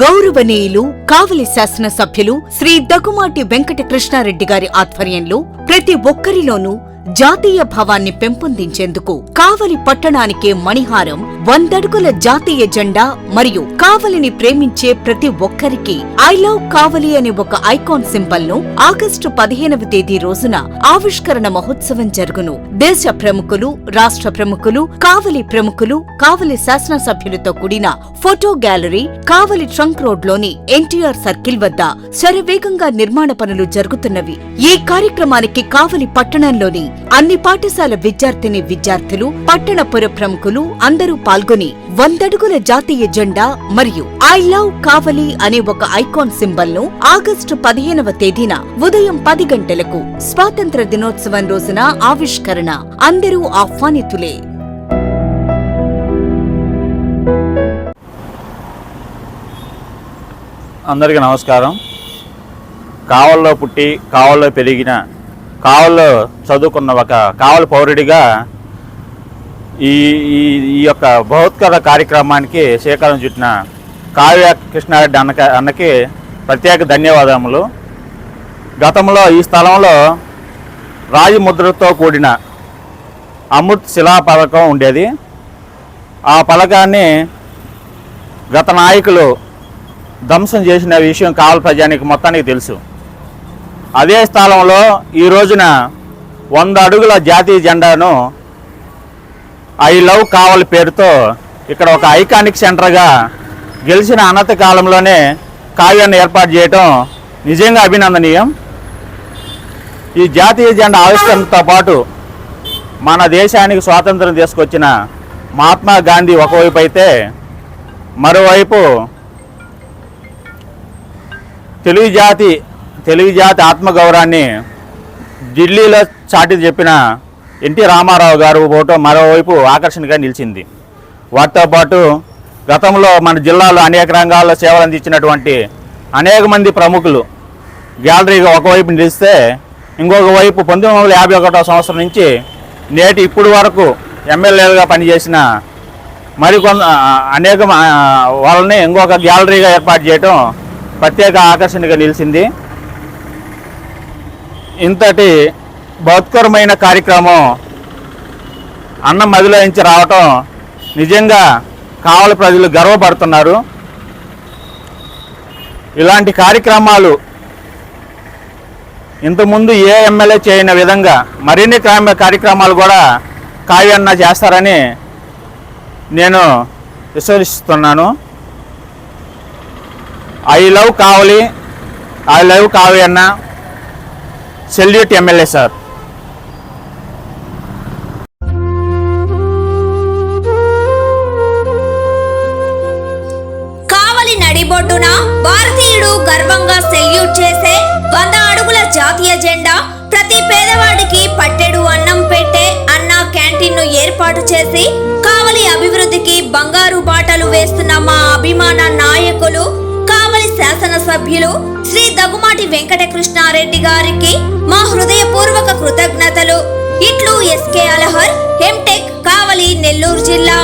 గౌరవనీయులు కావలి శాసనసభ్యులు శ్రీ దగ్గుమాటి వెంకట కృష్ణారెడ్డి గారి ఆధ్వర్యంలో ప్రతి ఒక్కరిలోనూ జాతీయ భావాన్ని పెంపొందించేందుకు కావలి పట్టణానికే మణిహారం 100 అడుగుల జాతీయ జెండా మరియు కావలిని ప్రేమించే ప్రతి ఒక్కరికి ఐ లవ్ కావలి అనే ఒక ఐకాన్ సింబల్ ను ఆగస్టు 15వ తేదీ రోజున ఆవిష్కరణ మహోత్సవం జరుగును. దేశ ప్రముఖులు, రాష్ట్ర ప్రముఖులు, కావలి ప్రముఖులు, కావలి శాసనసభ్యులతో కూడిన ఫోటో గ్యాలరీ కావలి ట్రంక్ రోడ్ లోని ఎన్టీఆర్ సర్కిల్ వద్ద శరవేగంగా నిర్మాణ పనులు జరుగుతున్నవి. ఈ కార్యక్రమానికి కావలి పట్టణంలోని అన్ని పాఠశాల విద్యార్థులు, పట్టణ పుర ప్రముఖులు అందరూ పాల్గొని 100 అడుగుల జాతీయ జెండా మరియు ఐ లవ్ కావలి అనే ఒక ఐకాన్ సింబల్ ను ఆగస్టు 15వ తేదీన ఉదయం 10 గంటలకు స్వాతంత్ర దినోత్సవం రోజున ఆవిష్కరణ. అందరూ ఆహ్వానితులే. అందరికీ నమస్కారం. కావల్లో పుట్టి కావల్లో పెరిగిన, కావల్లో చదువుకున్న ఒక కావలి పౌరుడిగా ఈ యొక్క బృహత్కర కార్యక్రమానికి శ్రీకారం చుట్టిన కావ్య కృష్ణారెడ్డి అన్నకి ప్రత్యేక ధన్యవాదములు. గతంలో ఈ స్థలంలో రాజముద్రతో కూడిన అమృత్ శిలా పథకం ఉండేది. ఆ పథకాన్ని గత నాయకులు ధ్వంసం చేసిన విషయం కావలి ప్రజానికి మొత్తానికి తెలుసు. అదే స్థలంలో ఈ రోజున 100 అడుగుల జాతీయ జెండాను ఐ లవ్ కావలి పేరుతో ఇక్కడ ఒక ఐకానిక్ సెంటర్గా గెలిచిన అనంత కాలంలోనే కావ్యాన్ని ఏర్పాటు చేయడం నిజంగా అభినందనీయం. ఈ జాతీయ జెండా ఆవిష్కరణతో పాటు మన దేశానికి స్వాతంత్రం తీసుకొచ్చిన మహాత్మా గాంధీ ఒకవైపు అయితే, మరోవైపు తెలుగు జాతి ఆత్మగౌరవాన్ని ఢిల్లీలో చాటి చెప్పిన ఎన్టీ రామారావు గారు ఫోటో మరోవైపు ఆకర్షణగా నిలిచింది. వాటితో పాటు గతంలో మన జిల్లాలో అనేక రంగాల్లో సేవలు అందించినటువంటి అనేక మంది ప్రముఖులు గ్యాలరీగా ఒకవైపు నిలిస్తే, ఇంకొక వైపు 1951వ సంవత్సరం నుంచి నేటి ఇప్పుడు వరకు ఎమ్మెల్యేలుగా పనిచేసిన అనేక వాళ్ళని ఇంకొక గ్యాలరీగా ఏర్పాటు చేయడం ప్రత్యేక ఆకర్షణగా నిలిచింది. ఇంతటి బృహత్కరమైన కార్యక్రమం అన్న మదిలో నుంచి రావటం నిజంగా కావలి ప్రజలు గర్వపడుతున్నారు. ఇలాంటి కార్యక్రమాలు ఇంతకుముందు ఏ ఎమ్మెల్యే చేయని విధంగా మరిన్ని కార్యక్రమాలు కూడా కావ్యన్న చేస్తారని నేను విశ్వసిస్తున్నాను. I love Kavali, I love కావ్యన్న. Salute MLA sir. కావలి నడిబొడ్డున భారతీయుడు గర్వంగా సెల్యూట్ చేసే 100 అడుగుల జాతీయ జెండా, ప్రతి పేదవాడికి పట్టెడు అన్నం పెట్టే అన్న క్యాంటీన్ ను ఏర్పాటు చేసి కావలి అభివృద్ధికి బంగారు బాటలు వేస్తున్న మా అభిమాన నాయకులు కావలి శాసనసభ్యులు శ్రీ దగ్గుమాటి వెంకట కృష్ణారెడ్డి గారికి మా హృదయపూర్వక కృతజ్ఞతలు. ఇట్లు ఎస్కే అలహర్, ఎంటెక్, కావలి, నెల్లూరు జిల్లా.